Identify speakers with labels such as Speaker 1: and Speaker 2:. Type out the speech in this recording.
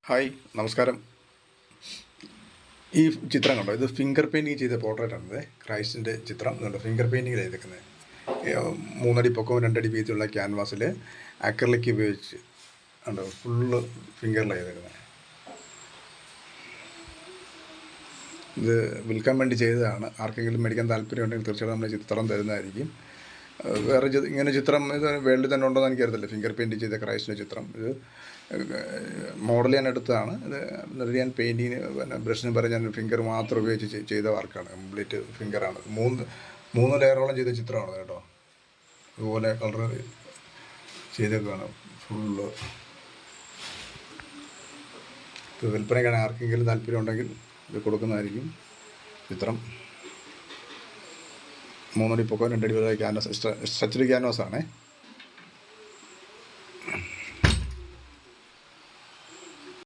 Speaker 1: Hi, നമസ്കാരം. ഈ ചിത്രം കണ്ടോ? ഇത് ഫിംഗർ പെയിൻറ്റിങ് ചെയ്ത പോർട്രേറ്റാണിത്. ക്രൈസ്റ്റിൻ്റെ ചിത്രം ഇതുണ്ട്. ഫിംഗർ പെയിൻറ്റിങ്ങിൽ ചെയ്തേക്കുന്നത് 3 അടി പൊക്കവും 2 അടി വീതിയുള്ള ക്യാൻവാസിൽ അക്രിലിക് ഉപയോഗിച്ച് ഉണ്ട് ഫുള്ള് ഫിംഗറിലാണ് ചെയ്തേക്കുന്നത്. ഇത് വിൽക്കാൻ വേണ്ടി ചെയ്തതാണ്. ആർക്കെങ്കിലും മേടിക്കാൻ താല്പര്യം ഉണ്ടെങ്കിൽ തീർച്ചയായിട്ടും നമ്മൾ ചിത്രം തരുന്നതായിരിക്കും. വേറെ ഇങ്ങനെ ചിത്രം ഇത് വേൾഡിൽ തന്നെ ഉണ്ടോ എന്ന് എനിക്കറിയത്തില്ല. ഫിംഗർ പെയിൻറ്റ് ചെയ്ത ക്രൈസ്റ്റിൻ്റെ ചിത്രം ഇത് മോഡൽ ഞാൻ എടുത്തതാണ്. ഇത് എന്നിട്ട് ഞാൻ പെയിൻറ്റിങ്ങിന് പിന്നെ ബ്രഷിന് പറഞ്ഞ് ഞാൻ ഫിംഗർ മാത്രം ഉപയോഗിച്ച് ചെയ്ത വർക്കാണ്. കംപ്ലീറ്റ് ഫിംഗറാണ്. മൂന്ന് ലെയറോളം ചെയ്ത ചിത്രമാണ് കേട്ടോ. ഇതുപോലെ കളർ ചെയ്തേക്കാണ് ഫുള്ള്. ഇത് വിൽപ്പനയ്ക്കാണ്. ആർക്കെങ്കിലും താല്പര്യം ഉണ്ടെങ്കിൽ ഇത് കൊടുക്കുന്നതായിരിക്കും. ചിത്രം 3 അടി പൊക്കം 2 അടി ക്യാൻവാസ്, സ്ട്രെച്ചഡ് ക്യാൻവാസാണേ.